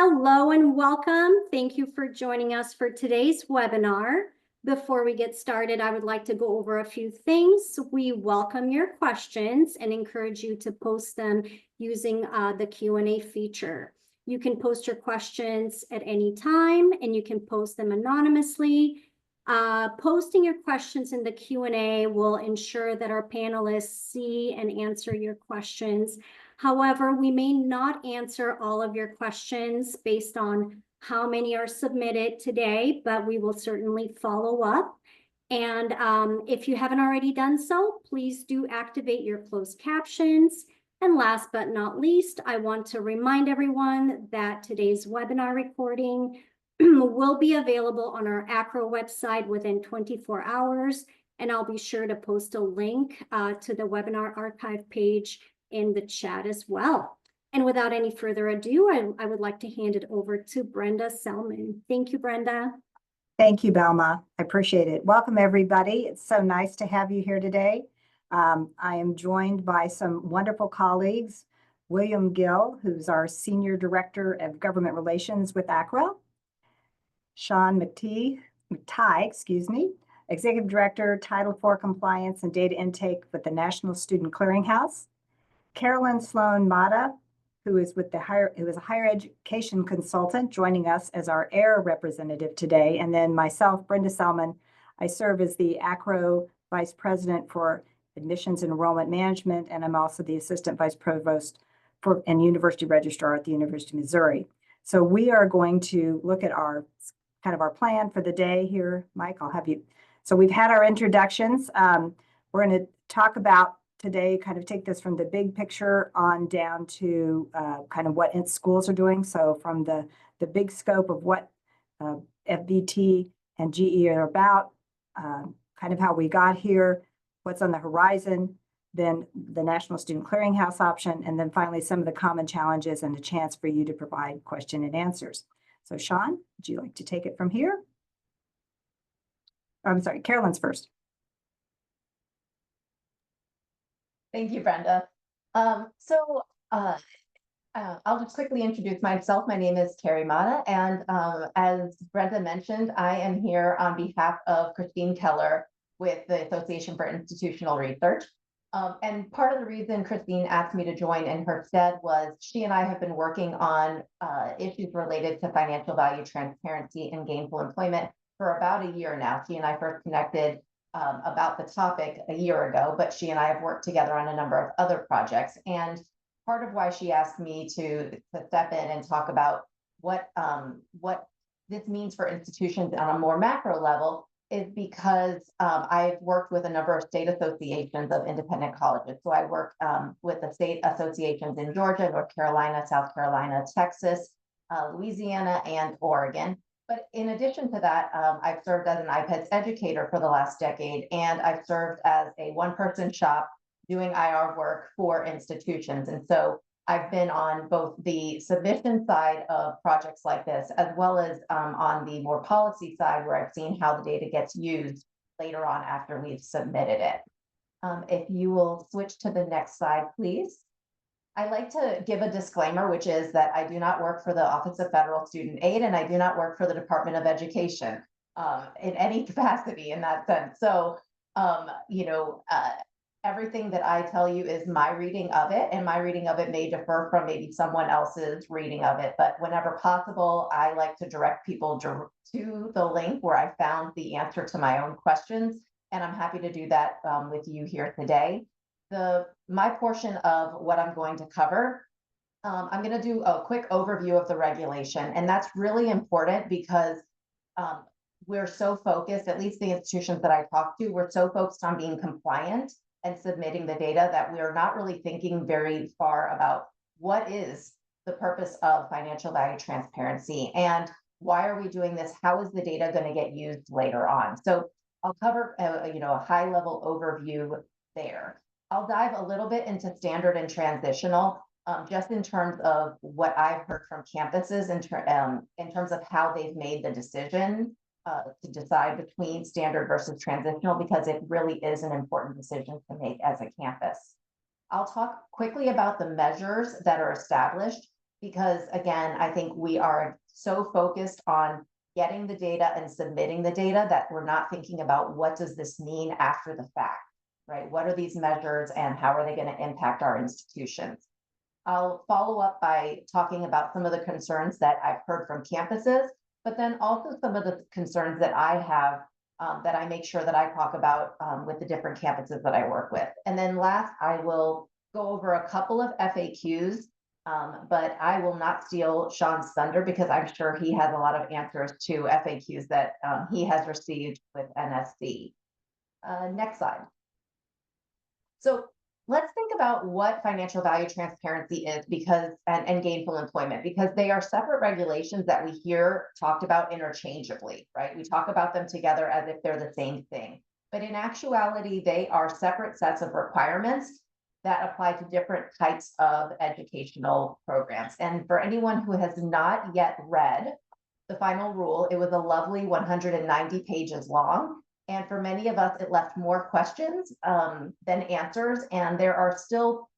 Hello and welcome. Thank you for joining us for today's webinar. Before we get started, I would like to go over a few things. We welcome your questions and encourage you to post them using the Q&A feature. You can post your questions at any time and you can post them anonymously. Posting your questions in the Q&A will ensure that our panelists see and answer your questions. However, we may not answer all of your questions based on how many are submitted today, but we will certainly follow up. And if you haven't already done so, please do activate your closed captions. And last but not least, I want to remind everyone that today's webinar recording will be available on our AACRAO website within 24 hours. And I'll be sure to post a link to the webinar archive page in the chat as well. And without any further ado, I would like to hand it over to Brenda Selman. Thank you, Brenda. Thank you, Belma. I appreciate it. Welcome, everybody. It's so nice to have you here today. I am joined by some wonderful colleagues, William Gill, who's our Senior Director of Government Relations with AACRAO, Sean McTighe, Executive Director, Title IV Compliance and Data Intake with the National Student Clearinghouse, Carolyn Sloan Mata, who is a higher education consultant, joining us as our AIR representative today, and then myself, Brenda Selman. I serve as the AACRAO Vice President for Admissions and Enrollment Management, and I'm also the Assistant Vice Provost and University Registrar at the University of Missouri. So we are going to look at our plan for the day here. Mike, I'll have you. So we've had our introductions. We're going to talk about today, take this from the big picture on down to what schools are doing. So from the big scope of what FVT and GE are about, how we got here, what's on the horizon, then the National Student Clearinghouse option, and then finally some of the common challenges and a chance for you to provide question and answers. So Sean, would you like to take it from here? I'm sorry, Carolyn's first. Thank you, Brenda. I'll just quickly introduce myself. My name is Carrie Mata, and as Brenda mentioned, I am here on behalf of Christine Keller with the Association for Institutional Research. And part of the reason Christine asked me to join in her stead was she and I have been working on issues related to financial value transparency and gainful employment for about a year now. She and I first connected about the topic a year ago, but she and I have worked together on a number of other projects. And part of why she asked me to step in and talk about what this means for institutions on a more macro level is because I've worked with a number of state associations of independent colleges. So I work with the state associations in Georgia, North Carolina, South Carolina, Texas, Louisiana, and Oregon. But in addition to that, I've served as an IPEDS educator for the last decade, and I've served as a one-person shop doing IR work for institutions. And so I've been on both the submission side of projects like this, as well as on the more policy side, where I've seen how the data gets used later on after we've submitted it. If you will switch to the next slide, please. I like to give a disclaimer, which is that I do not work for the Office of Federal Student Aid, and I do not work for the Department of Education in any capacity in that sense. So, everything that I tell you is my reading of it, and my reading of it may differ from maybe someone else's reading of it. But whenever possible, I like to direct people to the link where I found the answer to my own questions, and I'm happy to do that with you here today. My portion of what I'm going to cover, I'm going to do a quick overview of the regulation, and that's really important because we're so focused, at least the institutions that I talk to, we're so focused on being compliant and submitting the data that we are not really thinking very far about what is the purpose of financial value transparency and why are we doing this? How is the data going to get used later on? So I'll cover a high level overview there. I'll dive a little bit into standard and transitional, just in terms of what I've heard from campuses in terms of how they've made the decision to decide between standard versus transitional, because it really is an important decision to make as a campus. I'll talk quickly about the measures that are established. because again, I think we are so focused on getting the data and submitting the data that we're not thinking about what does this mean after the fact, right? What are these measures and how are they going to impact our institutions? I'll follow up by talking about some of the concerns that I've heard from campuses, but then also some of the concerns that I have that I make sure that I talk about with the different campuses that I work with. And then last, I will go over a couple of FAQs, but I will not steal Sean's thunder because I'm sure he has a lot of answers to FAQs that he has received with NSC. Next slide. So let's think about what financial value transparency is and gainful employment, because they are separate regulations that we hear talked about interchangeably, right? We talk about them together as if they're the same thing, but in actuality, they are separate sets of requirements that apply to different types of educational programs. And for anyone who has not yet read the final rule, it was a lovely 190 pages long. And for many of us, it left more questions than answers. And there are still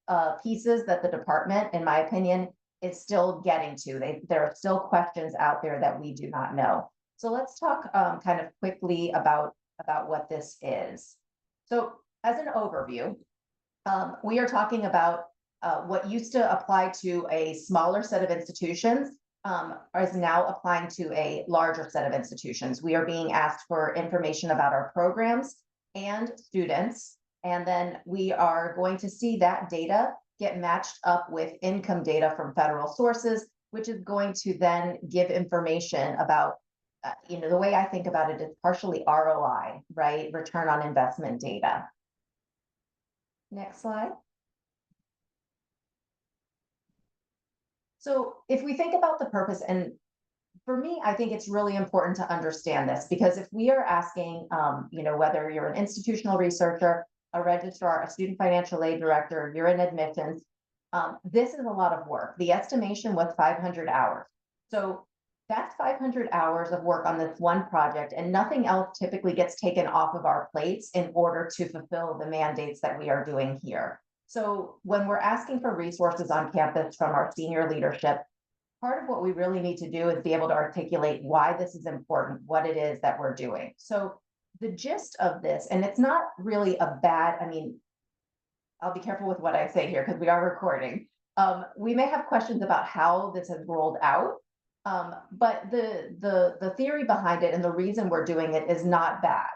pieces that the department, in my opinion, is still getting to. There are still questions out there that we do not know. So let's talk kind of quickly about what this is. So as an overview, we are talking about what used to apply to a smaller set of institutions is now applying to a larger set of institutions. We are being asked for information about our programs and students, and then we are going to see that data get matched up with income data from federal sources, which is going to then give information about, the way I think about it is partially ROI, right? Return on investment data. Next slide. So if we think about the purpose, and for me, I think it's really important to understand this, because if we are asking, whether you're an institutional researcher, a registrar, a student financial aid director, you're in admissions, this is a lot of work. The estimation was 500 hours. So that's 500 hours of work on this one project, and nothing else typically gets taken off of our plates in order to fulfill the mandates that we are doing here. So when we're asking for resources on campus from our senior leadership, part of what we really need to do is be able to articulate why this is important, what it is that we're doing. So the gist of this, and it's not really I'll be careful with what I say here because we are recording. We may have questions about how this has rolled out, but the theory behind it and the reason we're doing it is not bad.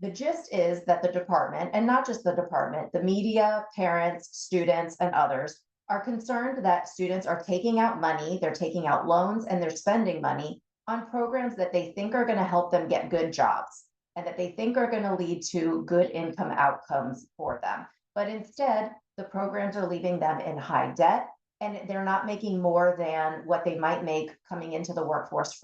The gist is that the department, and not just the department, the media, parents, students, and others are concerned that students are taking out money, they're taking out loans, and they're spending money on programs that they think are going to help them get good jobs and that they think are going to lead to good income outcomes for them. But instead, the programs are leaving them in high debt, and they're not making more than what they might make coming into the workforce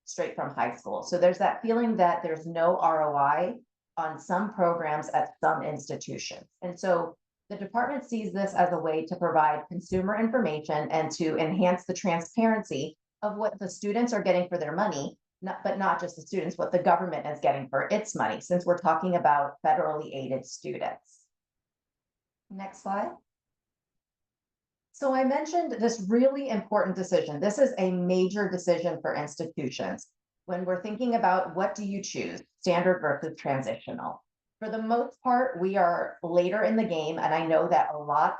straight from high school. So there's that feeling that there's no ROI on some programs at some institutions. And so the department sees this as a way to provide consumer information and to enhance the transparency of what the students are getting for their money, but not just the students, what the government is getting for its money, since we're talking about federally aided students. Next slide. So I mentioned this really important decision. This is a major decision for institutions. When we're thinking about what do you choose, standard versus transitional. For the most part, we are later in the game, and I know that a lot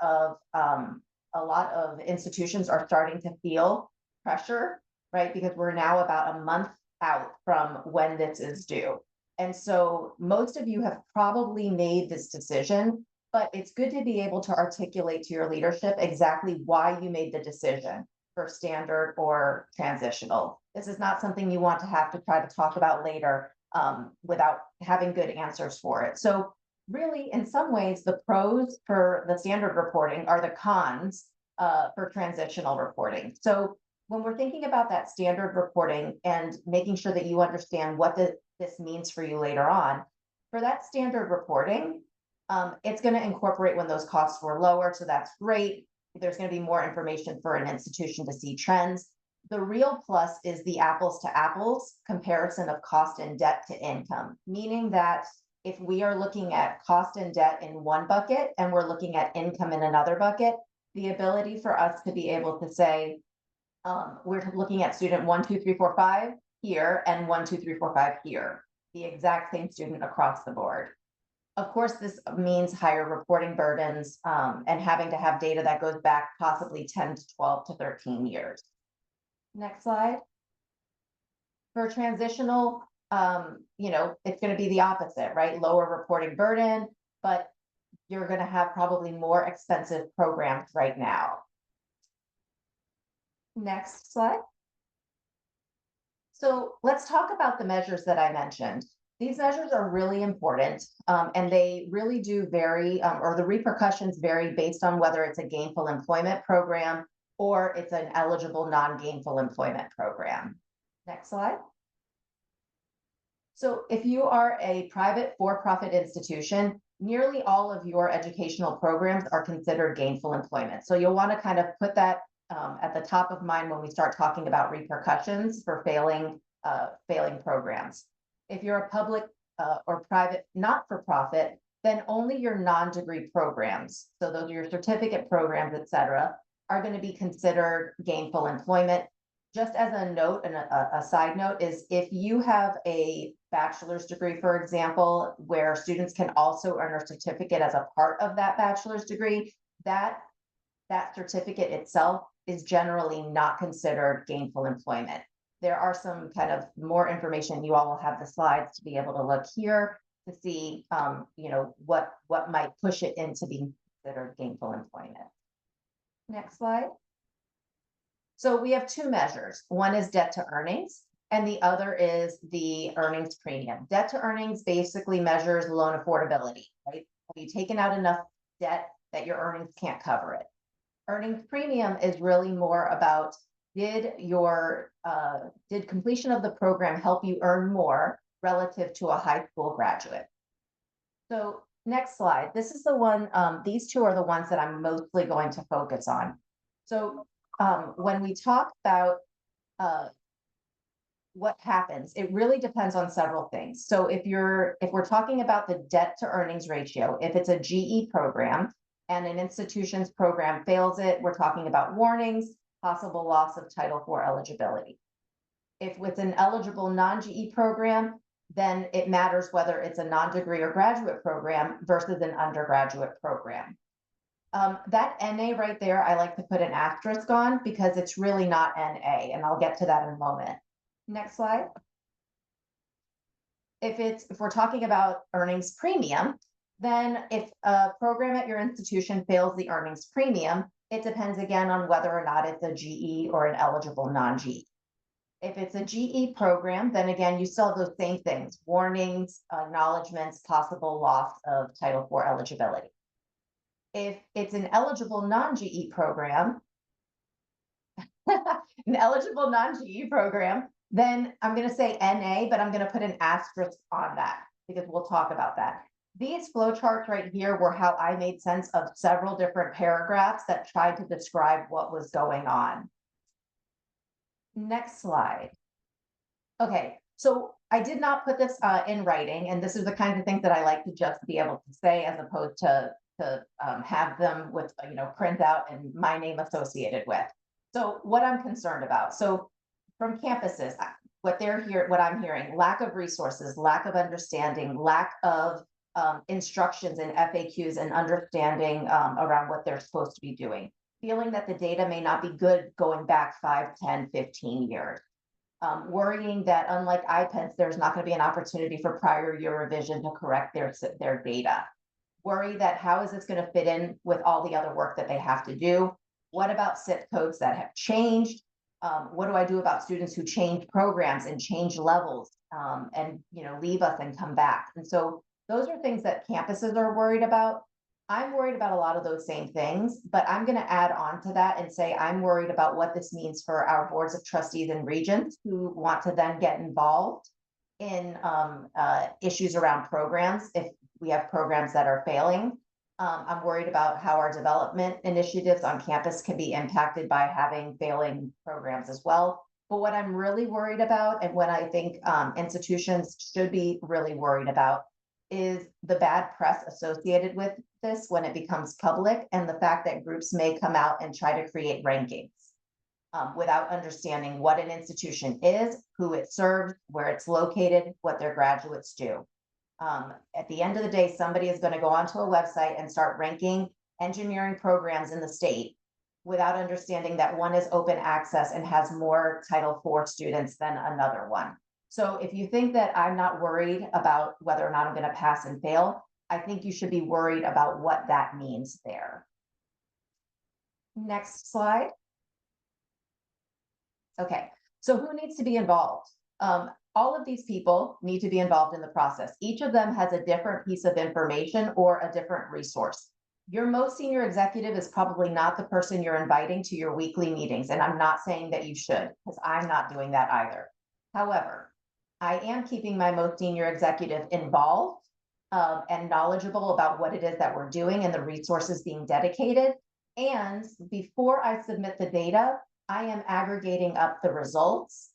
of institutions are starting to feel pressure, right? Because we're now about a month out from when this is due. And so most of you have probably made this decision, but it's good to be able to articulate to your leadership exactly why you made the decision for standard or transitional. This is not something you want to have to try to talk about later without having good answers for it. So really, in some ways, the pros for the standard reporting are the cons for transitional reporting. So when we're thinking about that standard reporting and making sure that you understand what this means for you later on, for that standard reporting, it's going to incorporate when those costs were lower. So that's great. There's going to be more information for an institution to see trends. The real plus is the apples to apples comparison of cost and debt to income, meaning that if we are looking at cost and debt in one bucket and we're looking at income in another bucket, the ability for us to be able to say, We're looking at student 1, 2, 3, 4, 5 here and 1, 2, 3, 4, 5 here, the exact same student across the board. Of course, this means higher reporting burdens and having to have data that goes back possibly 10 to 12 to 13 years. Next slide. For transitional, it's going to be the opposite, right? Lower reporting burden, but you're going to have probably more expensive programs right now. Next slide. So let's talk about the measures that I mentioned. These measures are really important, and they really do vary, or the repercussions vary based on whether it's a gainful employment program or it's an eligible non-gainful employment program. Next slide. So if you are a private for-profit institution, nearly all of your educational programs are considered gainful employment. So you'll want to kind of put that at the top of mind when we start talking about repercussions for failing programs. If you're a public or private not-for-profit, then only your non-degree programs, so those are your certificate programs, et cetera, are going to be considered gainful employment. Just as a note and a side note is if you have a bachelor's degree, for example, where students can also earn a certificate as a part of that bachelor's degree, that certificate itself is generally not considered gainful employment. There are some kind of more information. You all will have the slides to be able to look here to see, what might push it into being considered gainful employment. Next slide. So we have two measures. One is debt to earnings, and the other is the earnings premium. Debt to earnings basically measures loan affordability, right? Have you taken out enough debt that your earnings can't cover it? Earnings premium is really more about did completion of the program help you earn more relative to a high school graduate? So next slide. This is the one, these two are the ones that I'm mostly going to focus on. So when we talk about what happens, it really depends on several things. So if we're talking about the debt to earnings ratio, if it's a GE program and an institution's program fails it, we're talking about warnings, possible loss of Title IV eligibility. If with an eligible non-GE program, then it matters whether it's a non-degree or graduate program versus an undergraduate program. That NA right there, I like to put an asterisk on because it's really not NA, and I'll get to that in a moment. Next slide. If we're talking about earnings premium, then if a program at your institution fails the earnings premium, it depends again on whether or not it's a GE or an eligible non-GE. If it's a GE program, then again, you still have those same things, warnings, acknowledgements, possible loss of Title IV eligibility. If it's an eligible non-GE program, then I'm going to say NA, but I'm going to put an asterisk on that because we'll talk about that. These flowcharts right here were how I made sense of several different paragraphs that tried to describe what was going on. Next slide. Okay, so I did not put this in writing, and this is the kind of things that I like to just be able to say as opposed to have them with, print out and my name associated with. So what I'm concerned about. So from campuses, what I'm hearing, lack of resources, lack of understanding, lack of instructions and FAQs and understanding around what they're supposed to be doing. Feeling that the data may not be good going back 5, 10, 15 years. Worrying that unlike IPEDS, there's not going to be an opportunity for prior year revision to correct their data. Worry that how is this going to fit in with all the other work that they have to do? What about SIP codes that have changed? What do I do about students who change programs and change levels and leave us and come back? And so those are things that campuses are worried about. I'm worried about a lot of those same things, but I'm going to add on to that and say I'm worried about what this means for our boards of trustees and regents who want to then get involved in issues around programs if we have programs that are failing. I'm worried about how our development initiatives on campus can be impacted by having failing programs as well. But what I'm really worried about, and what I think institutions should be really worried about, is the bad press associated with this when it becomes public, and the fact that groups may come out and try to create rankings. without understanding what an institution is, who it serves, where it's located, what their graduates do. At the end of the day, somebody is going to go onto a website and start ranking engineering programs in the state without understanding that one is open access and has more Title IV students than another one. So if you think that I'm not worried about whether or not I'm going to pass and fail, I think you should be worried about what that means there. Next slide. Okay, so who needs to be involved? All of these people need to be involved in the process. Each of them has a different piece of information or a different resource. Your most senior executive is probably not the person you're inviting to your weekly meetings, and I'm not saying that you should, because I'm not doing that either. However, I am keeping my most senior executive involved and knowledgeable about what it is that we're doing and the resources being dedicated. And before I submit the data, I am aggregating up the results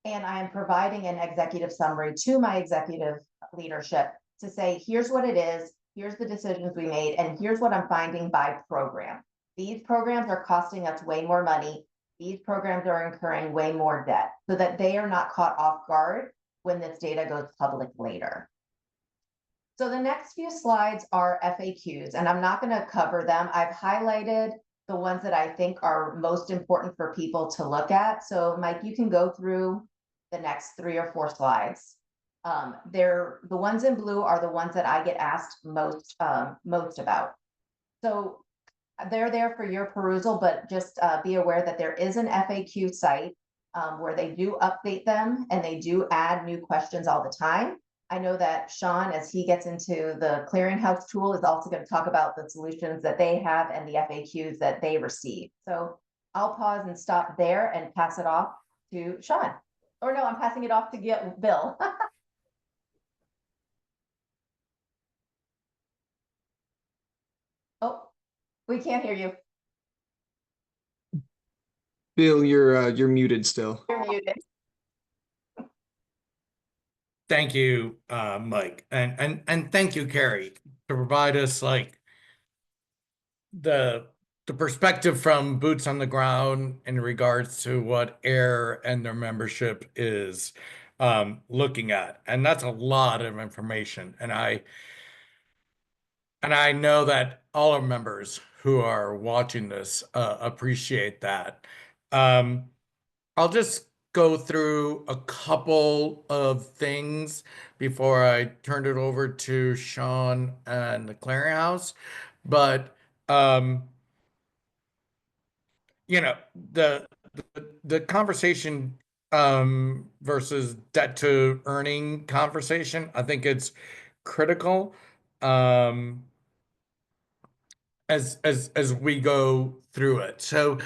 and I am providing an executive summary to my executive leadership to say, here's what it is, here's the decisions we made, and here's what I'm finding by program. These programs are costing us way more money. These programs are incurring way more debt so that they are not caught off guard when this data goes public later. So the next few slides are FAQs, and I'm not going to cover them. I've highlighted the ones that I think are most important for people to look at. So Mike, you can go through the next 3 or 4 slides. The ones in blue are the ones that I get asked most about. So they're there for your perusal, but just be aware that there is an FAQ site where they do update them and they do add new questions all the time. I know that Sean, as he gets into the clearinghouse tool, is also going to talk about the solutions that they have and the FAQs that they receive. So I'll pause and stop there and pass it off to Sean. Or no, I'm passing it off to Bill. Oh, we can't hear you. Bill, you're muted still. You're muted. Thank you, Mike, and thank you, Carrie, to provide us like the perspective from boots on the ground in regards to what AIR and their membership is looking at, and that's a lot of information. And I know that all our members who are watching this appreciate that. I'll just go through a couple of things before I turn it over to Sean and the clearinghouse. But you know, the conversation versus debt to earning conversation, I think it's critical as we go through it. So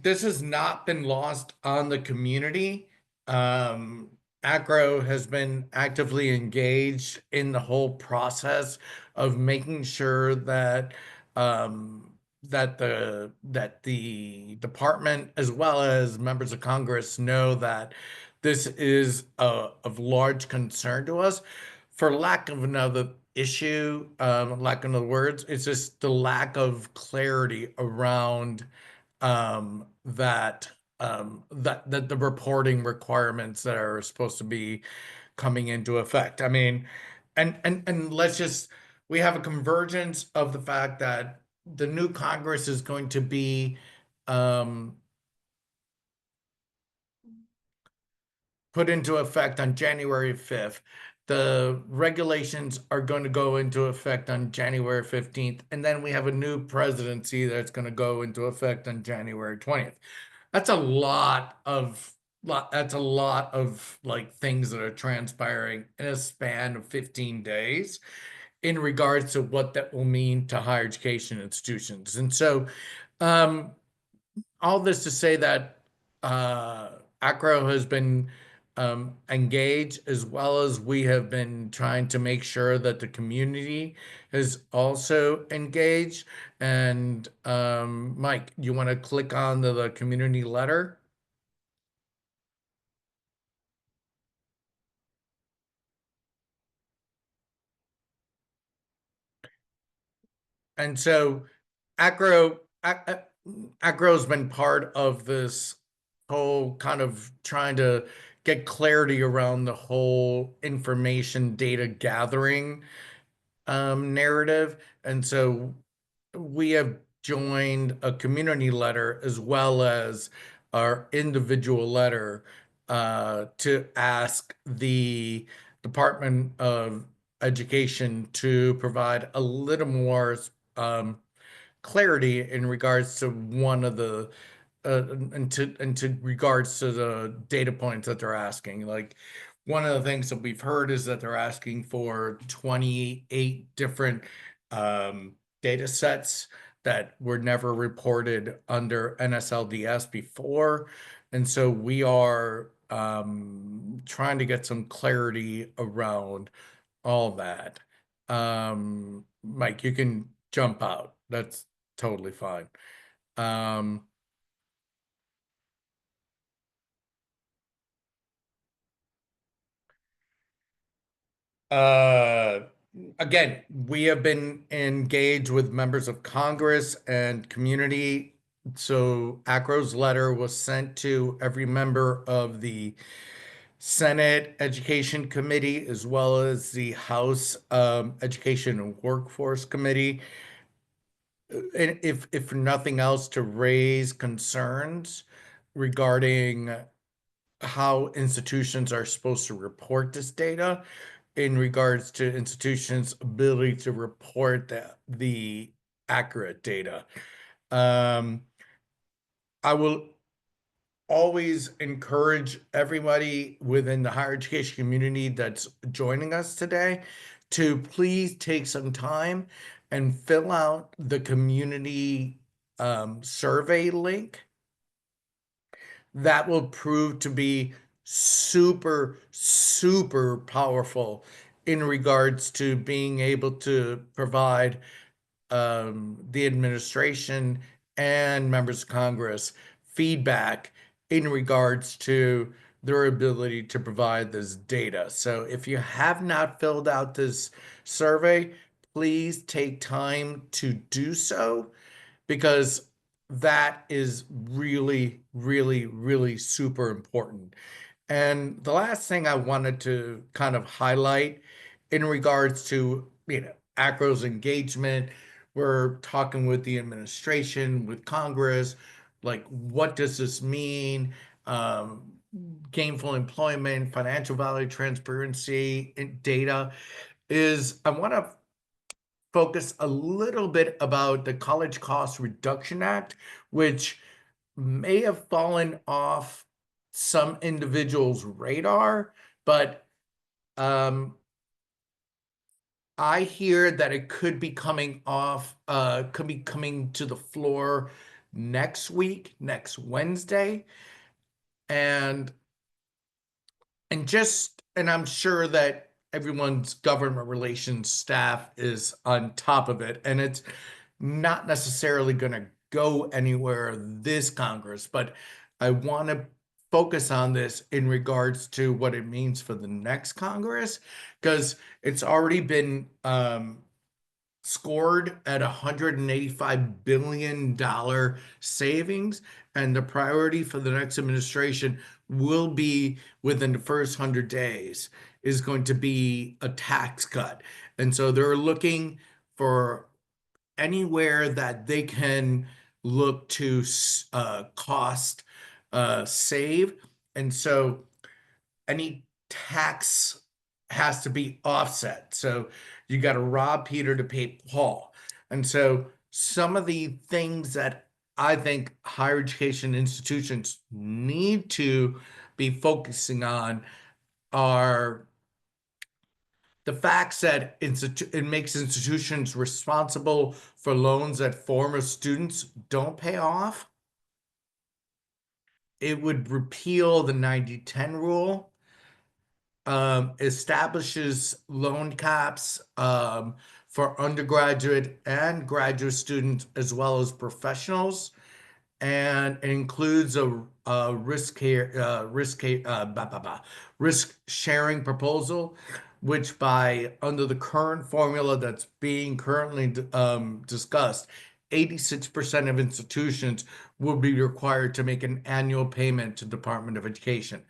this has not been lost on the community. AACRAO has been actively engaged in the whole process of making sure that that the department as well as members of Congress know that this is of large concern to us. For lack of another issue, lack of other words, it's just the lack of clarity around that the reporting requirements that are supposed to be coming into effect. I mean, and let's just, we have a convergence of the fact that the new Congress is going to be put into effect on January 5th. The regulations are going to go into effect on January 15th. And then we have a new presidency that's going to go into effect on January 20th. That's a lot of like things that are transpiring in a span of 15 days in regards to what that will mean to higher education institutions. And so all this to say that AACRAO has been engaged, as well as we have been trying to make sure that the community is also engaged. And Mike, you want to click on the community letter? And so AACRAO, AACRAO's been part of this whole kind of trying to get clarity around the whole information data gathering narrative. And so we have joined a community letter as well as our individual letter to ask the Department of Education to provide a little more clarity in regards to one of the into regards to the data points that they're asking. Like one of the things that we've heard is that they're asking for 28 different data sets that were never reported under NSLDS before. And so we are trying to get some clarity around all that. Mike, you can jump out. That's totally fine. Um, Uh, again, we have been engaged with members of Congress and community. So AACRAO's letter was sent to every member of the Senate Education Committee as well as the House Education and Workforce Committee. And if nothing else, to raise concerns regarding how institutions are supposed to report this data in regards to institutions' ability to report the accurate data. I will always encourage everybody within the higher education community that's joining us today to please take some time and fill out the community survey link. That will prove to be super, super powerful in regards to being able to provide the administration and members of Congress feedback in regards to their ability to provide this data. So if you have not filled out this survey, please take time to do so, because that is really, really, really super important. And the last thing I wanted to kind of highlight in regards to, AACRAO's engagement, we're talking with the administration, with Congress, like what does this mean? Gainful employment, financial value transparency, data is, I want to focus a little bit about the College Cost Reduction Act, which may have fallen off some individuals' radar, but I hear that it could be coming off, could be coming to the floor next week, next Wednesday. And I'm sure that everyone's government relations staff is on top of it, and it's not necessarily going to go anywhere this Congress, but I want to focus on this in regards to what it means for the next Congress, because it's already been scored at $185 billion savings, and the priority for the next administration will be within the first 100 days is going to be a tax cut. And so they're looking for anywhere that they can look to cost save. And so any tax has to be offset. So you got to rob Peter to pay Paul. And so some of the things that I think higher education institutions need to be focusing on are the facts that it makes institutions responsible for loans that former students don't pay off. It would repeal the 90-10 rule. Establishes loan caps for undergraduate and graduate students as well as professionals, and it includes a risk sharing proposal, which under the current formula that's being currently discussed 86% of institutions will be required to make an annual payment to Department of Education.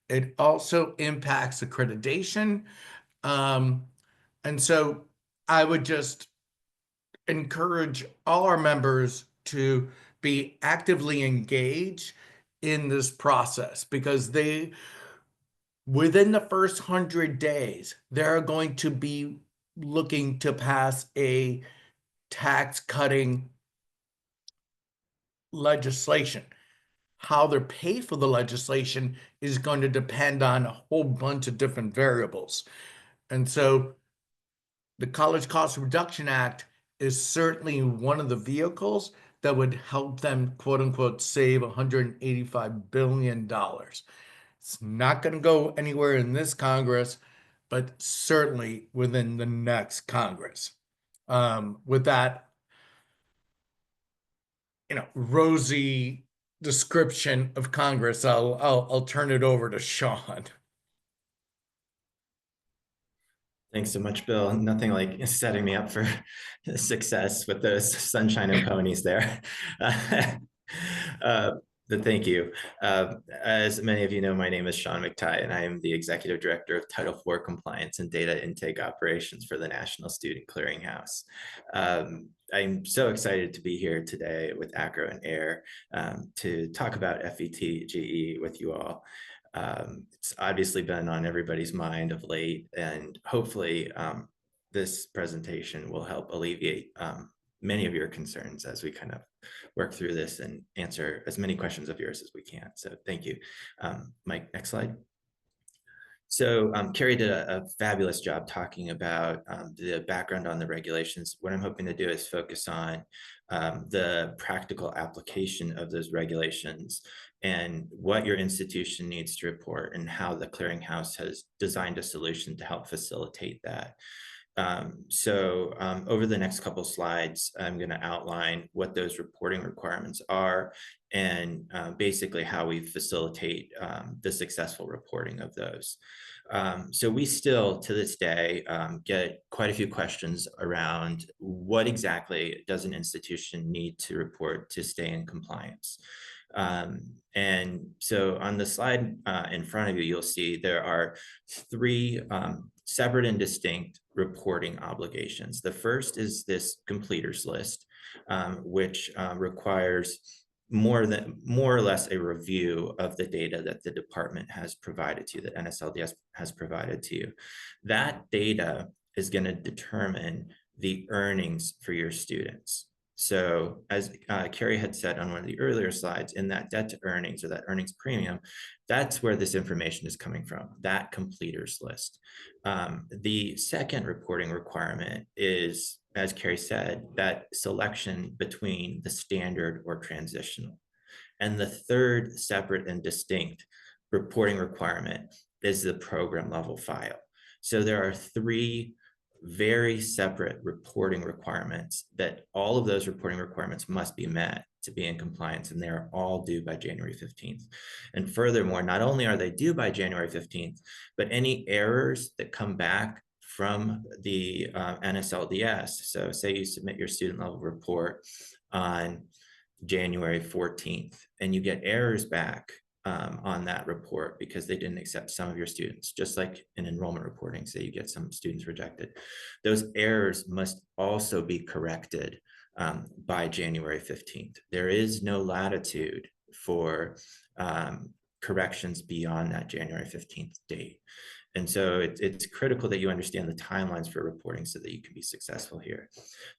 It also impacts accreditation. And so I would just encourage all our members to be actively engaged in this process, because within the first 100 days, they're going to be looking to pass a tax cutting legislation. How they're paid for the legislation is going to depend on a whole bunch of different variables. And so the College Cost Reduction Act is certainly one of the vehicles that would help them, quote unquote, save $185 billion. It's not going to go anywhere in this Congress, but certainly within the next Congress. With that, rosy description of Congress, I'll turn it over to Sean. Thanks so much, Bill. Nothing like setting me up for success with those sunshine and ponies there. But thank you. As many of you know, my name is Sean McTighe, and I am the Executive Director of Title IV Compliance and Data Intake Operations for the National Student Clearinghouse. I'm so excited to be here today with AACRAO and AIR to talk about FVT GE with you all. It's obviously been on everybody's mind of late, and hopefully this presentation will help alleviate many of your concerns as we kind of work through this and answer as many questions of yours as we can. So thank you. Mike, next slide. So Carrie did a fabulous job talking about the background on the regulations. What I'm hoping to do is focus on the practical application of those regulations and what your institution needs to report and how the clearinghouse has designed a solution to help facilitate that. Over the next couple slides, I'm going to outline what those reporting requirements are and basically how we facilitate the successful reporting of those. So we still, to this day, get quite a few questions around what exactly does an institution need to report to stay in compliance. And so on the slide in front of you, you'll see there are three separate and distinct reporting obligations. The first is this completers list, which requires more or less a review of the data that the department has provided to you, that NSLDS has provided to you. That data is going to determine the earnings for your students. So as Carrie had said on one of the earlier slides, in that debt to earnings or that earnings premium, that's where this information is coming from, that completers list. The second reporting requirement is, as Carrie said, that selection between the standard or transitional. And the third separate and distinct reporting requirement is the program level file. So there are three very separate reporting requirements that all of those reporting requirements must be met to be in compliance, and they're all due by January 15th. And furthermore, not only are they due by January 15th, but any errors that come back from the NSLDS, so say you submit your student level report on January 14th and you get errors back on that report because they didn't accept some of your students, just like in enrollment reporting, say you get some students rejected. Those errors must also be corrected by January 15th. There is no latitude for corrections beyond that January 15th date. And so it's critical that you understand the timelines for reporting so that you can be successful here.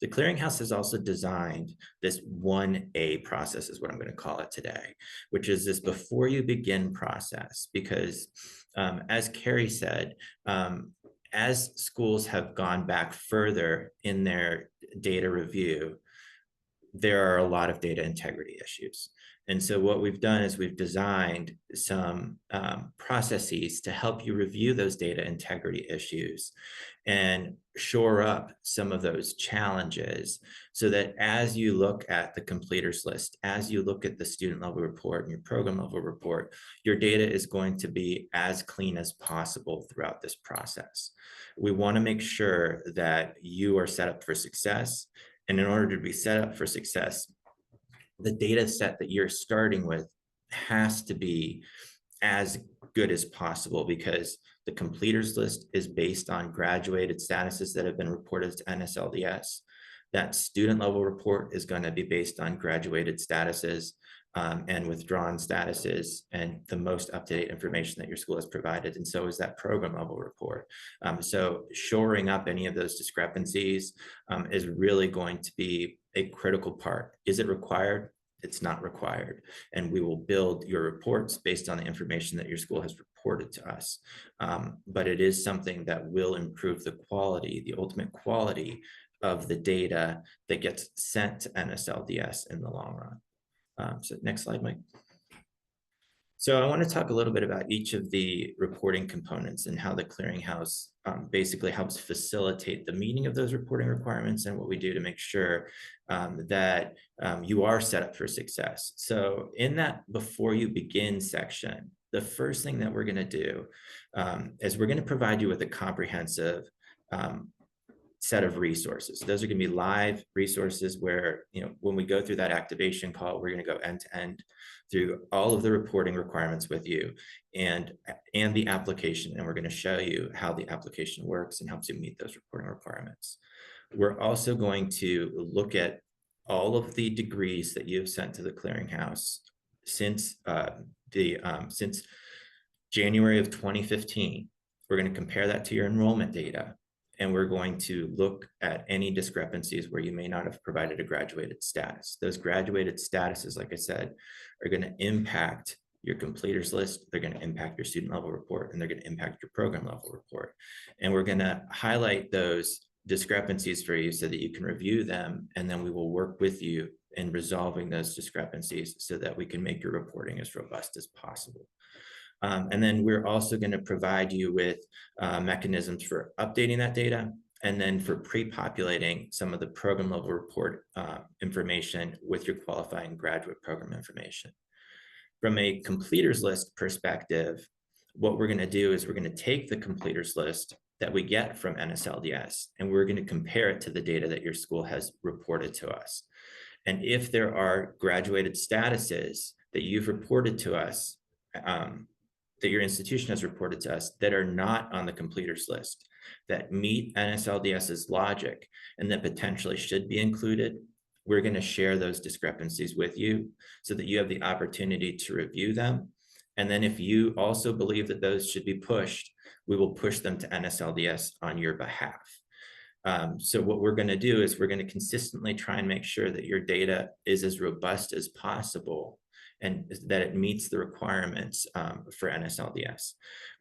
The clearinghouse has also designed this 1A process, is what I'm going to call it today, which is this before you begin process, because as Carrie said, as schools have gone back further in their data review, there are a lot of data integrity issues. And so what we've done is we've designed some processes to help you review those data integrity issues and shore up some of those challenges so that as you look at the completers list, as you look at the student level report and your program level report, your data is going to be as clean as possible throughout this process. We want to make sure that you are set up for success And in order to be set up for success, the data set that you're starting with has to be as good as possible, because the completers list is based on graduated statuses that have been reported to NSLDS. That student level report is going to be based on graduated statuses and withdrawn statuses and the most up-to-date information that your school has provided. And so is that program level report. So shoring up any of those discrepancies is really going to be a critical part. Is it required? It's not required. And we will build your reports based on the information that your school has reported to us. But it is something that will improve the quality, the ultimate quality of the data that gets sent to NSLDS in the long run. So next slide, Mike. So I want to talk a little bit about each of the reporting components and how the clearinghouse basically helps facilitate the meeting of those reporting requirements and what we do to make sure that you are set up for success. So in that before you begin section, the first thing that we're going to do is we're going to provide you with a comprehensive set of resources. Those are going to be live resources where, when we go through that activation call, we're going to go end to end through all of the reporting requirements with you and the application. And we're going to show you how the application works and helps you meet those reporting requirements. We're also going to look at all of the degrees that you've sent to the clearinghouse since January of 2015. We're going to compare that to your enrollment data. And we're going to look at any discrepancies where you may not have provided a graduated status. Those graduated statuses, like I said, are going to impact your completers list. They're going to impact your student level report, and they're going to impact your program level report. And we're going to highlight those discrepancies for you so that you can review them. And then we will work with you in resolving those discrepancies so that we can make your reporting as robust as possible. And then we're also going to provide you with mechanisms for updating that data, and then for pre-populating some of the program level report information with your qualifying graduate program information. From a completers list perspective, what we're going to do is we're going to take the completers list that we get from NSLDS, and we're going to compare it to the data that your school has reported to us. And if there are graduated statuses that you've reported to us, that your institution has reported to us that are not on the completers list, that meet NSLDS's logic and that potentially should be included, we're going to share those discrepancies with you so that you have the opportunity to review them. And then if you also believe that those should be pushed, we will push them to NSLDS on your behalf. So what we're going to do is we're going to consistently try and make sure that your data is as robust as possible and that it meets the requirements for NSLDS.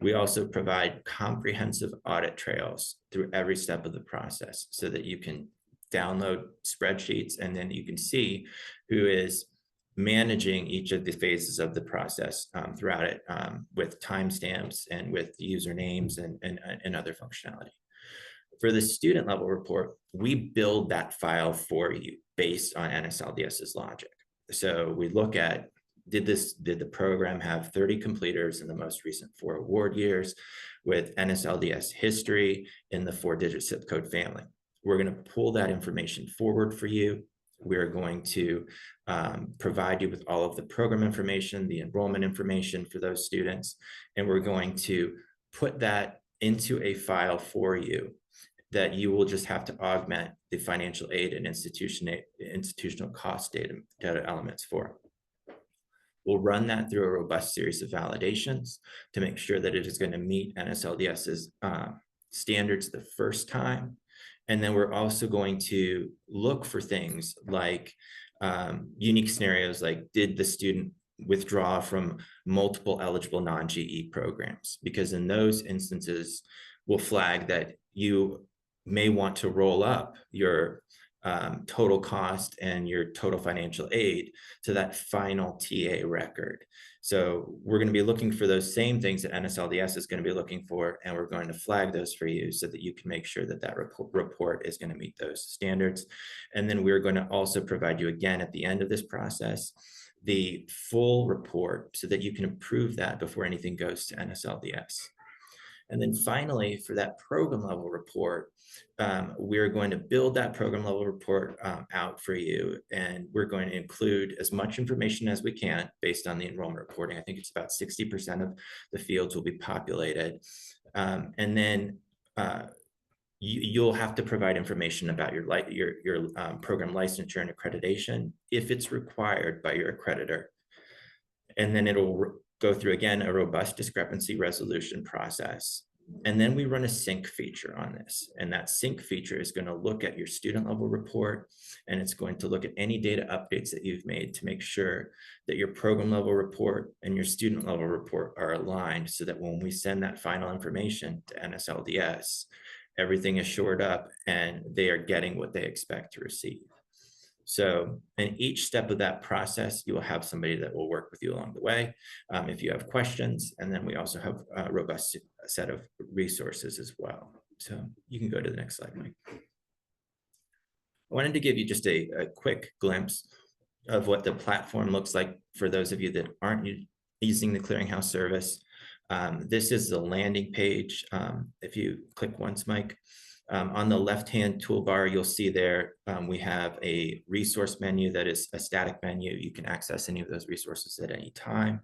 We also provide comprehensive audit trails through every step of the process so that you can download spreadsheets and then you can see who is managing each of the phases of the process throughout it with timestamps and with usernames and other functionality. For the student level report, we build that file for you based on NSLDS's logic. So we look at, did the program have 30 completers in the most recent 4 award years with NSLDS history in the 4-digit zip code family? We're going to pull that information forward for you. We're going to provide you with all of the program information, the enrollment information for those students, and we're going to put that into a file for you that you will just have to augment the financial aid and institutional cost data elements for. We'll run that through a robust series of validations to make sure that it is going to meet NSLDS's standards the first time. And then we're also going to look for things like unique scenarios, like did the student withdraw from multiple eligible non-GE programs? Because in those instances, we'll flag that you may want to roll up your total cost and your total financial aid to that final TA record. So we're going to be looking for those same things that NSLDS is going to be looking for, and we're going to flag those for you so that you can make sure that that report is going to meet those standards. And then we're going to also provide you again at the end of this process the full report so that you can approve that before anything goes to NSLDS. And then finally, for that program level report, we're going to build that program level report out for you. And we're going to include as much information as we can based on the enrollment reporting. I think it's about 60% of the fields will be populated. And then you'll have to provide information about your program licensure and accreditation if it's required by your accreditor. And then it'll go through, again, a robust discrepancy resolution process. And then we run a sync feature on this. And that sync feature is going to look at your student level report, and it's going to look at any data updates that you've made to make sure that your program level report and your student level report are aligned, so that when we send that final information to NSLDS, everything is shored up and they are getting what they expect to receive. So in each step of that process, you will have somebody that will work with you along the way if you have questions. And then we also have a robust set of resources as well. So you can go to the next slide, Mike. I wanted to give you just a quick glimpse of what the platform looks like for those of you that aren't using the clearinghouse service. This is the landing page. If you click once, Mike, on the left-hand toolbar, you'll see there we have a resource menu that is a static menu. You can access any of those resources at any time.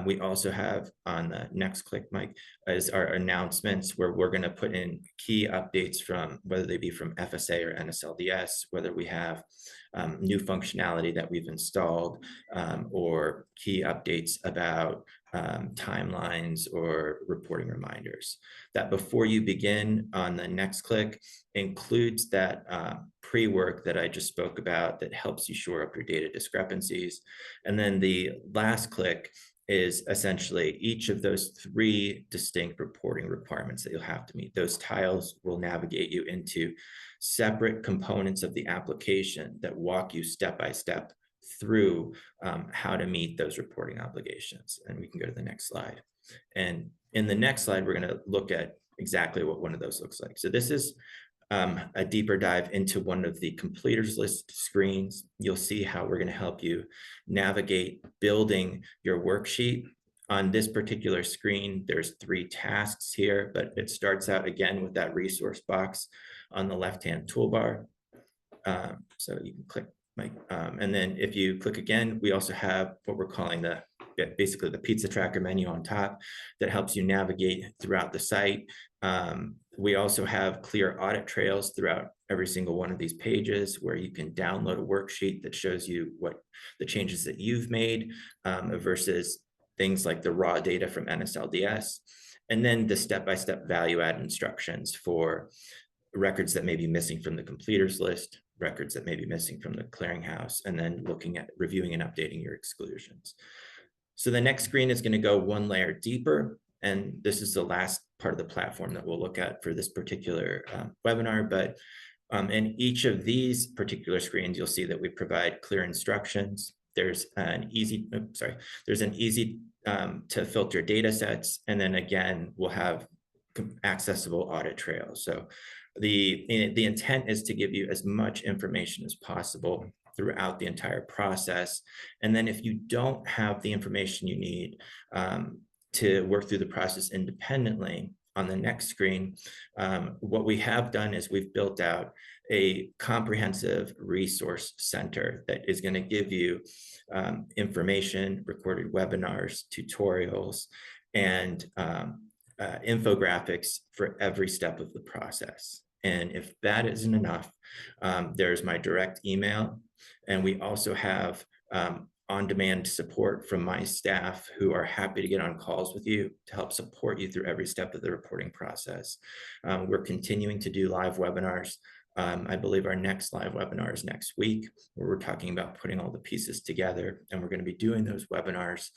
We also have, on the next click, Mike, is our announcements, where we're going to put in key updates from, whether they be from FSA or NSLDS, whether we have new functionality that we've installed, or key updates about timelines or reporting reminders. That before you begin, on the next click, includes that pre-work that I just spoke about that helps you shore up your data discrepancies. And then the last click is essentially each of those 3 distinct reporting requirements that you'll have to meet. Those tiles will navigate you into separate components of the application that walk you step by step through how to meet those reporting obligations. And we can go to the next slide. And in the next slide, we're going to look at exactly what one of those looks like. So this is a deeper dive into one of the completers list screens. You'll see how we're going to help you navigate building your worksheet. On this particular screen, there's 3 tasks here, but it starts out again with that resource box on the left-hand toolbar. So you can click, Mike. And then if you click again, we also have what we're calling basically the pizza tracker menu on top that helps you navigate throughout the site. We also have clear audit trails throughout every single one of these pages, where you can download a worksheet that shows you what the changes that you've made versus things like the raw data from NSLDS. And then the step-by-step value-add instructions for records that may be missing from the completers list, records that may be missing from the clearinghouse, and then looking at reviewing and updating your exclusions. So the next screen is going to go one layer deeper. And this is the last part of the platform that we'll look at for this particular webinar. But in each of these particular screens, you'll see that we provide clear instructions. There's an easy to filter data sets. And then again, we'll have accessible audit trails. So the intent is to give you as much information as possible throughout the entire process. And then if you don't have the information you need to work through the process independently, on the next screen, what we have done is we've built out a comprehensive resource center that is going to give you information, recorded webinars, tutorials, and infographics for every step of the process. And if that isn't enough, there's my direct email. And we also have on-demand support from my staff, who are happy to get on calls with you to help support you through every step of the reporting process. We're continuing to do live webinars. I believe our next live webinar is next week, where we're talking about putting all the pieces together. And we're going to be doing those webinars,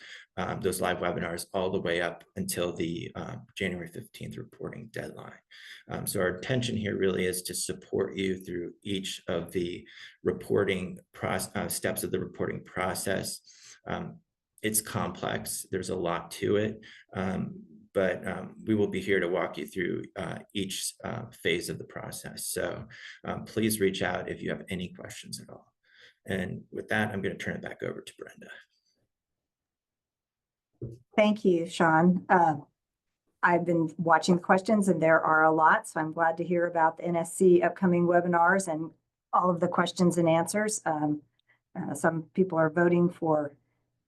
those live webinars, all the way up until the January 15th reporting deadline. So our intention here really is to support you through each of the reporting steps of the reporting process. It's complex. There's a lot to it. But we will be here to walk you through each phase of the process. So please reach out if you have any questions at all. And with that, I'm going to turn it back over to Brenda. Thank you, Sean. I've been watching the questions and there are a lot, so I'm glad to hear about the NSC upcoming webinars and all of the questions and answers. Some people are voting for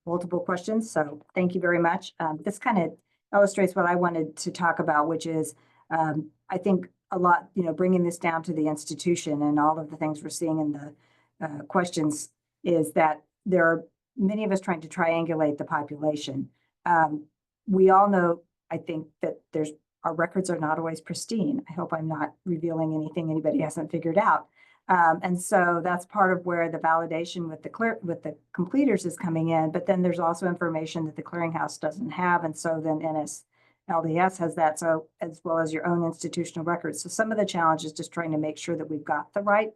multiple questions, so thank you very much. This kind of illustrates what I wanted to talk about, which is I think a lot, bringing this down to the institution and all of the things we're seeing in the questions is that there are many of us trying to triangulate the population. We all know, I think, that our records are not always pristine. I hope I'm not revealing anything anybody hasn't figured out. And so that's part of where the validation with the completers is coming in, but then there's also information that the clearinghouse doesn't have. And so then NSLDS has that, so as well as your own institutional records. So some of the challenge is just trying to make sure that we've got the right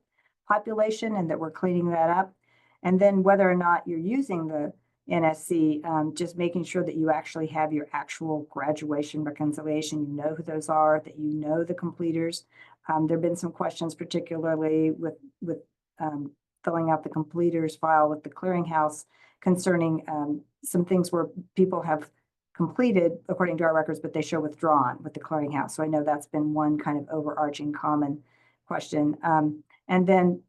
population and that we're cleaning that up. And then whether or not you're using the NSC, just making sure that you actually have your actual graduation reconciliation, you know who those are, that you know the completers. There have been some questions, particularly with filling out the completers file with the clearinghouse concerning some things where people have completed according to our records, but they show withdrawn with the clearinghouse. So I know that's been one kind of overarching common question. And then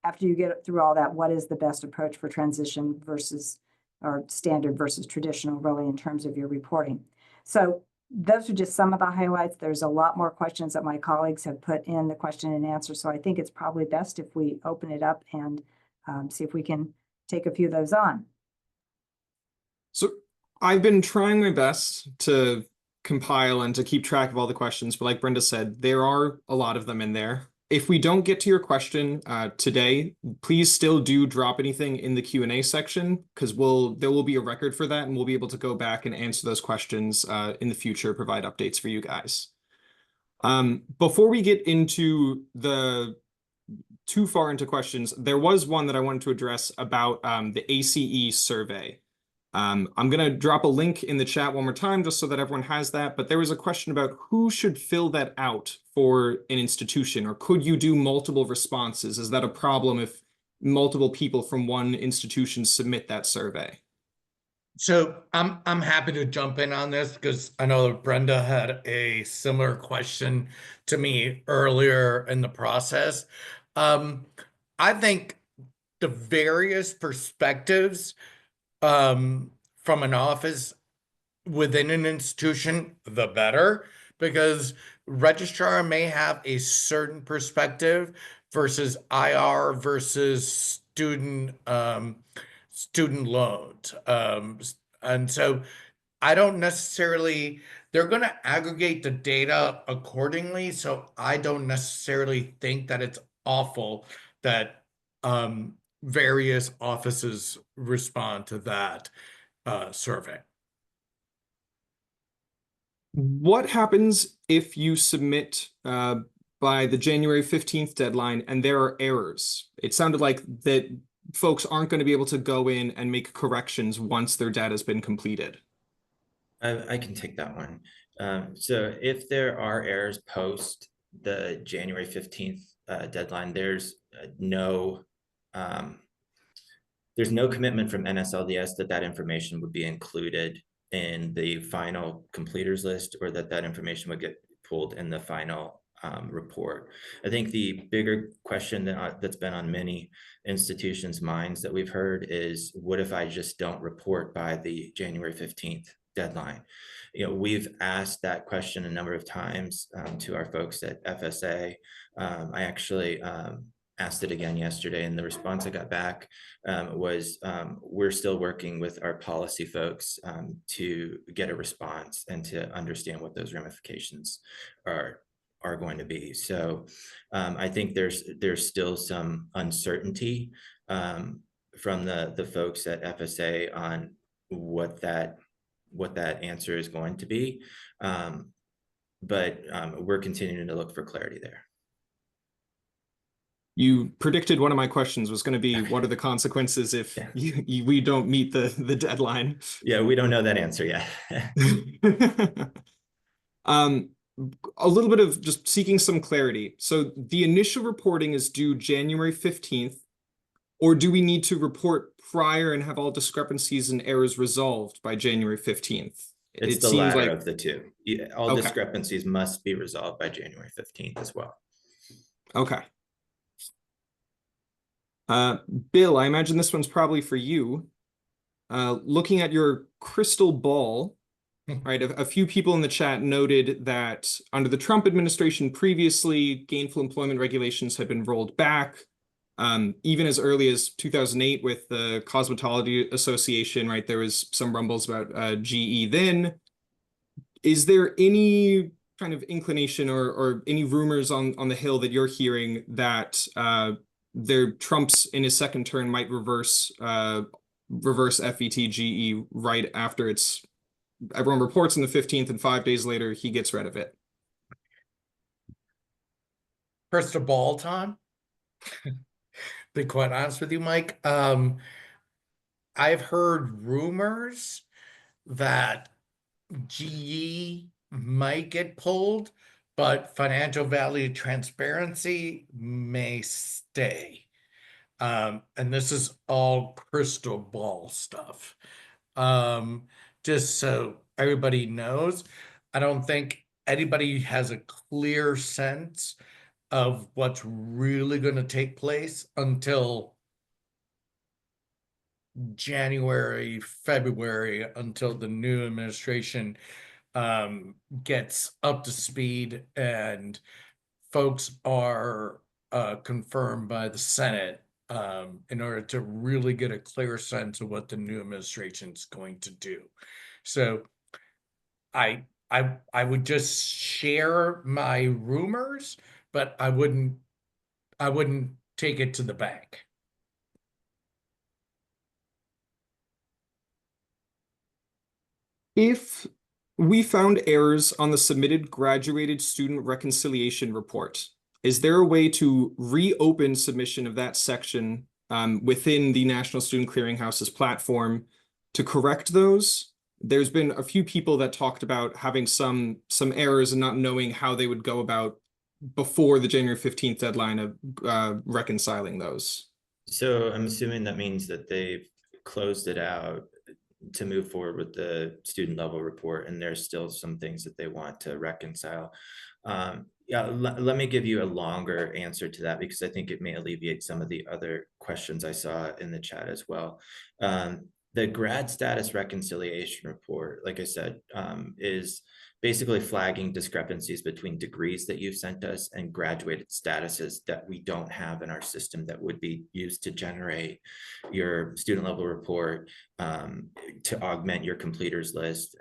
after you get through all that, what is the best approach for transition versus or standard versus traditional, really, in terms of your reporting? So those are just some of the highlights. There's a lot more questions that my colleagues have put in the question and answer. So I think it's probably best if we open it up and see if we can take a few of those on. So I've been trying my best to compile and to keep track of all the questions, but like Brenda said, there are a lot of them in there. If we don't get to your question today, please still do drop anything in the Q&A section, because there will be a record for that and we'll be able to go back and answer those questions in the future, provide updates for you guys. Before we get into too far into questions, there was one that I wanted to address about the ACE survey. I'm going to drop a link in the chat one more time just so that everyone has that. But there was a question about who should fill that out for an institution, or could you do multiple responses? Is that a problem if multiple people from one institution submit that survey? So I'm happy to jump in on this because I know Brenda had a similar question to me earlier in the process. I think the various perspectives from an office within an institution, the better, because registrar may have a certain perspective versus IR versus student loans. And so I don't necessarily, they're going to aggregate the data accordingly. So I don't necessarily think that it's awful that various offices respond to that survey. What happens if you submit by the January 15th deadline and there are errors? It sounded like that folks aren't going to be able to go in and make corrections once their data has been completed. I can take that one. So if there are errors post the January 15th deadline, there's no commitment from NSLDS that information would be included in the final completers list, or that information would get pulled in the final report. I think the bigger question that's been on many institutions' minds that we've heard is, what if I just don't report by the January 15th deadline? We've asked that question a number of times to our folks at FSA. I actually asked it again yesterday, and the response I got back was, we're still working with our policy folks to get a response and to understand what those ramifications are going to be. So I think there's still some uncertainty from the folks at FSA on what that answer is going to be. But we're continuing to look for clarity there. You predicted one of my questions was going to be, what are the consequences if we don't meet the deadline? Yeah, we don't know that answer yet. A little bit of just seeking some clarity. So the initial reporting is due January 15th, or do we need to report prior and have all discrepancies and errors resolved by January 15th? It's It the seems latter like, of the two. All Okay. discrepancies must be resolved by January 15th as well. okay. Bill, I imagine this one's probably for you. Looking at your crystal ball, right? A few people in the chat noted that under the Trump administration previously, gainful employment regulations had been rolled back. Even as early as 2008 with the Cosmetology Association, right? There was some rumbles about GE then. Is there any kind of inclination or any rumors on the Hill that you're hearing that Trump's in his second term might reverse FVT GE right after everyone reports on the 15th and 5 days later he gets rid of it? Crystal ball time. Be quite honest with you, Mike. I've heard rumors that GE might get pulled, but financial value transparency may stay. And this is all crystal ball stuff. Just so everybody knows, I don't think anybody has a clear sense of what's really going to take place until January, February, until the new administration gets up to speed and folks are confirmed by the Senate in order to really get a clear sense of what the new administration is going to do. So I would just share my rumors, but I wouldn't take it to the bank. If we found errors on the submitted graduated student reconciliation report, is there a way to reopen submission of that section within the National Student Clearinghouse's platform to correct those? There's been a few people that talked about having some errors and not knowing how they would go about before the January 15th deadline of reconciling those. So I'm assuming that means that they've closed it out to move forward with the student level report, and there's still some things that they want to reconcile. Yeah, let me give you a longer answer to that because I think it may alleviate some of the other questions I saw in the chat as well. The grad status reconciliation report, like I said, is basically flagging discrepancies between degrees that you've sent us and graduated statuses that we don't have in our system that would be used to generate your student level report, to augment your completers list,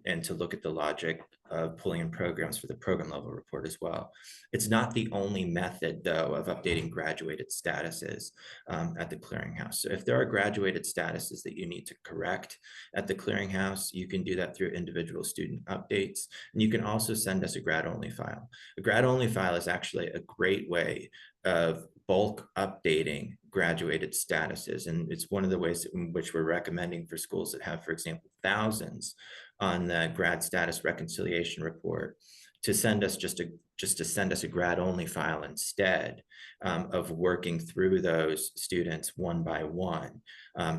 and to look at the logic of pulling in programs for the program level report as well. It's not the only method, though, of updating graduated statuses at the clearinghouse. So if there are graduated statuses that you need to correct at the clearinghouse, you can do that through individual student updates. And you can also send us a grad-only file. A grad-only file is actually a great way of bulk updating graduated statuses. And it's one of the ways in which we're recommending for schools that have, for example, thousands on the grad status reconciliation report to send us just to send us a grad only file instead of working through those students one by one.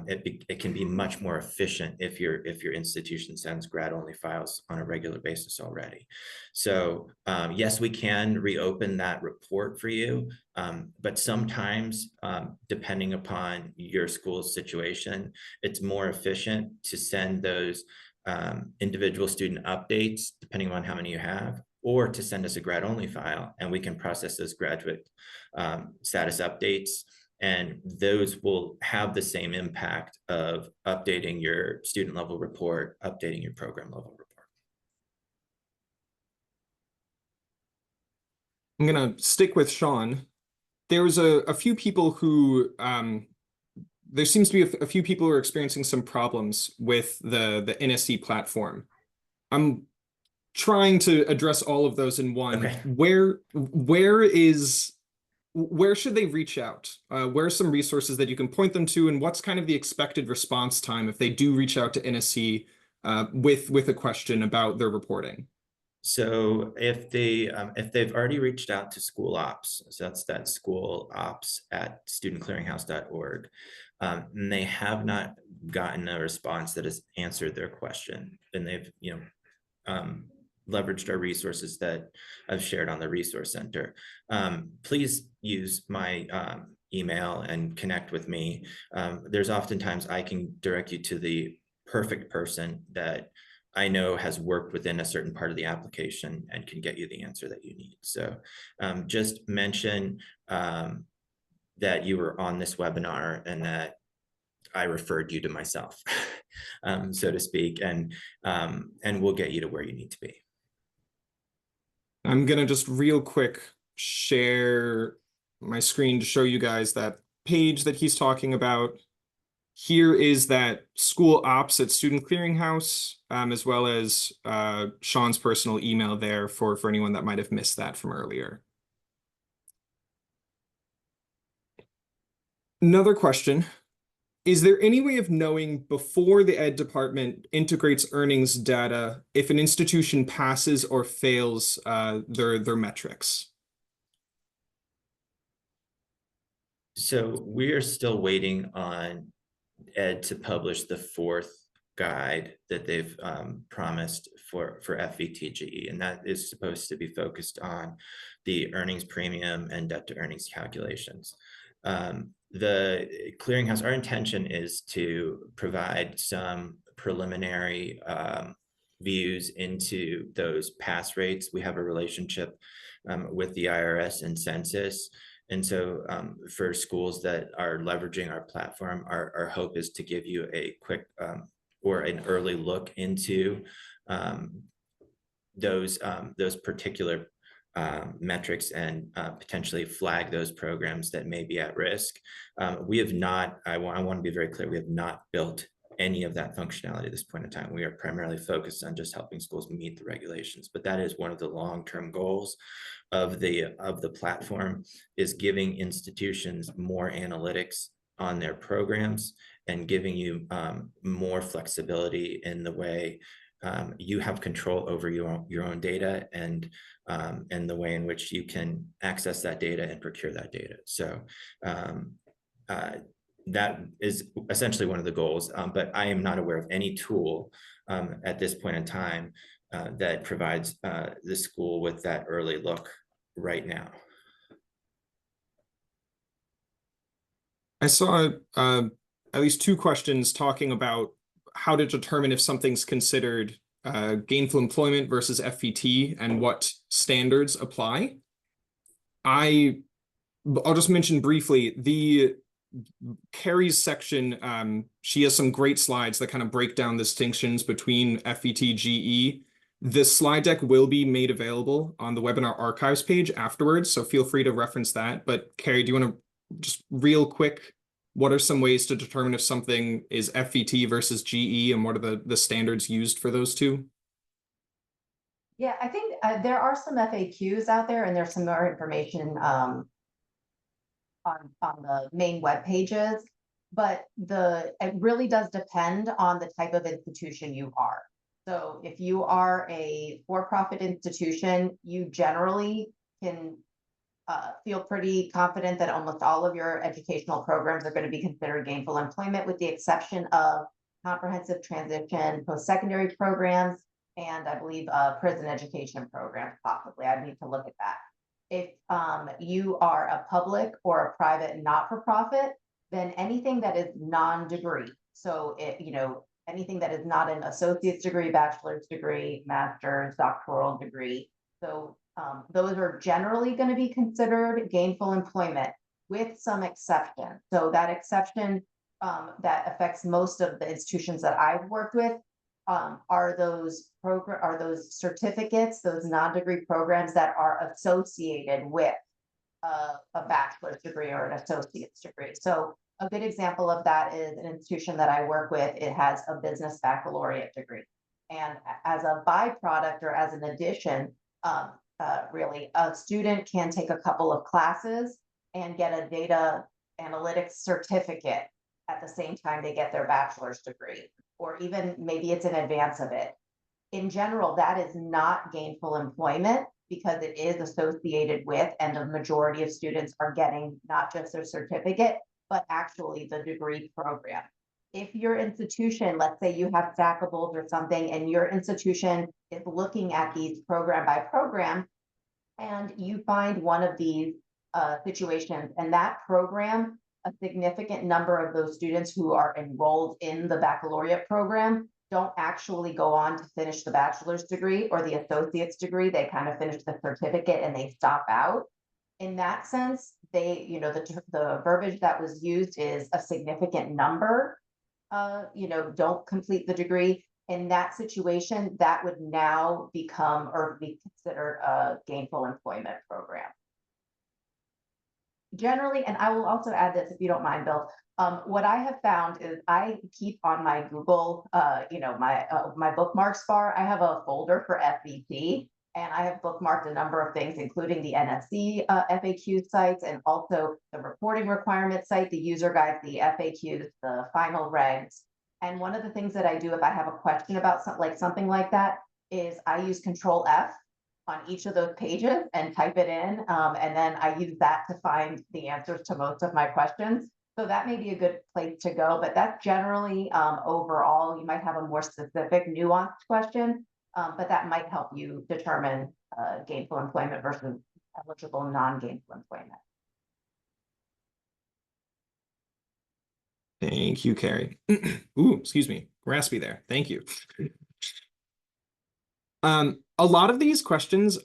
It can be much more efficient if your institution sends grad only files on a regular basis already. So yes, we can reopen that report for you, but sometimes depending upon your school's situation, it's more efficient to send those individual student updates, depending on how many you have, or to send us a grad only file and we can process those graduate status updates. And those will have the same impact of updating your student level report, updating your program level report. I'm going to stick with Sean. There was a few people who, there seems to be a few people who are experiencing some problems with the NSC platform. I'm trying to address all of those in one. Okay. Where should they reach out? Where are some resources that you can point them to, and what's kind of the expected response time if they do reach out to NSC with a question about their reporting? So if they've already reached out to school ops, so that's that school ops at studentclearinghouse.org, And they have not gotten a response that has answered their question, and they've, leveraged our resources that I've shared on the Resource Center. Please use my email and connect with me. There's oftentimes I can direct you to the perfect person that I know has worked within a certain part of the application and can get you the answer that you need. So just mention that you were on this webinar and that I referred you to myself, so to speak, and we'll get you to where you need to be. I'm gonna just real quick share my screen to show you guys that page that he's talking about. Here is that school ops at Student Clearinghouse, as well as Sean's personal email there for anyone that might have missed that from earlier. Another question. Is there any way of knowing before the Ed department integrates earnings data if an institution passes or fails their metrics? So we are still waiting on Ed to publish the 4th guide that they've promised for FVT-GE, and that is supposed to be focused on the earnings premium and debt to earnings calculations. The clearinghouse, our intention is to provide some preliminary views into those pass rates. We have a relationship with the IRS and census. And so for schools that are leveraging our platform, our hope is to give you a quick or an early look into those particular metrics and potentially flag those programs that may be at risk. We have not, I want to be very clear, we have not built any of that functionality at this point in time. We are primarily focused on just helping schools meet the regulations, but that is one of the long-term goals of the platform, is giving institutions more analytics on their programs and giving you more flexibility in the way you have control over your own data and the way in which you can access that data and procure that data. So that is essentially one of the goals, but I am not aware of any tool at this point in time that provides the school with that early look right now. I saw at least 2 questions talking about how to determine if something's considered gainful employment versus FVT and what standards apply. I'll just mention briefly the Carrie's section. She has some great slides that kind of break down the distinctions between FVT, GE. The slide deck will be made available on the webinar archives page afterwards, so feel free to reference that. But Carrie, do you want to just real quick, what are some ways to determine if something is FVT versus GE, and what are the standards used for those two? Yeah, I think there are some FAQs out there, and there's some more information on the main web pages, but it really does depend on the type of institution you are. So if you are a for-profit institution, you generally can feel pretty confident that almost all of your educational programs are going to be considered gainful employment, with the exception of comprehensive transition post-secondary programs, and I believe prison education programs, possibly. I need to look at that. If you are a public or a private not-for-profit, then anything that is non-degree, so anything that is not an associate's degree, bachelor's degree, master's, doctoral degree, so those are generally going to be considered gainful employment, with some exception. So that exception that affects most of the institutions that I've worked with are those certificates, those non-degree programs that are associated with a bachelor's degree or an associate's degree. So a good example of that is an institution that I work with. It has a business baccalaureate degree, and as a byproduct or as an addition, really, a student can take a couple of classes and get a data analytics certificate at the same time they get their bachelor's degree, or even maybe it's in advance of it. In general, that is not gainful employment because it is associated with, and a majority of students are getting not just their certificate, but actually the degree program. If your institution, let's say you have stackables or something, and your institution is looking at these program by program, and you find one of these situations, and that program, a significant number of those students who are enrolled in the baccalaureate program don't actually go on to finish the bachelor's degree or the associate's degree. They kind of finish the certificate and they stop out. In that sense, they, you know, the verbiage that was used is a significant number, you know, don't complete the degree. In that situation, that would now become or be considered a gainful employment program. Generally, and I will also add this if you don't mind, Bill, what I have found is I keep on my Google, you know, my bookmarks bar, I have a folder for FVT, and I have bookmarked a number of things, including the NSC FAQ sites, and also the reporting requirement site, the user guides, the FAQs, the final regs. And one of the things that I do if I have a question about something like that is I use Control F on each of those pages and type it in. And then I use that to find the answers to most of my questions. So that may be a good place to go, but that's generally overall, you might have a more specific nuanced question, but that might help you determine gainful employment versus eligible non-gainful employment. Thank you, Carrie. Ooh, excuse me, raspy there. Thank you. A lot of these questions,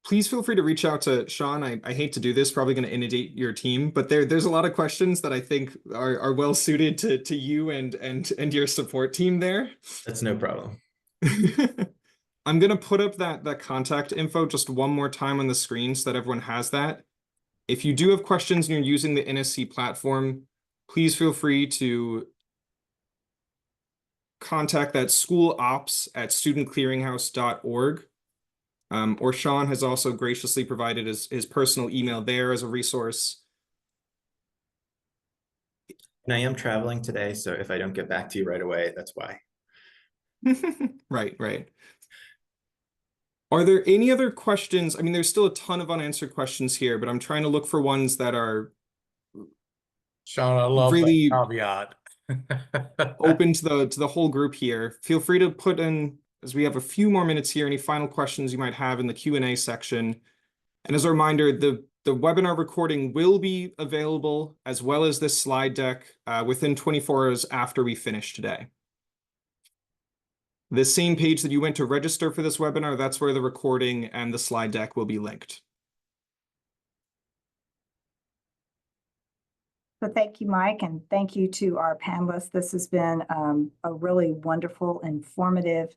please feel free to reach out to Sean. I hate to do this, probably going to inundate your team, but there's a lot of questions that I think are well suited to you and your support team there. That's no problem. I'm going to put up that contact info just one more time on the screen so that everyone has that. If you do have questions and you're using the NSC platform, please feel free to contact that schoolops@studentclearinghouse.org. Or Sean has also graciously provided his personal email there as a resource. And I am traveling today, so if I don't get back to you right away, that's why. Right. Are there any other questions? I mean, there's still a ton of unanswered questions here, but I'm trying to look for ones that are Sean, I love really that caveat. open to the whole group here. Feel free to put in, as we have a few more minutes here, any final questions you might have in the Q&A section. And as a reminder, the webinar recording will be available as well as this slide deck within 24 hours after we finish today. The same page that you went to register for this webinar, that's where the recording and the slide deck will be linked. So thank you, Mike, and thank you to our panelists. This has been a really wonderful, informative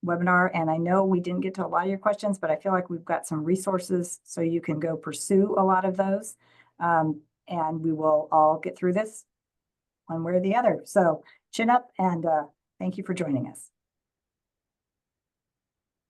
webinar. And I know we didn't get to a lot of your questions, but I feel like we've got some resources so you can go pursue a lot of those. And we will all get through this one way or the other. So chin up and thank you for joining us.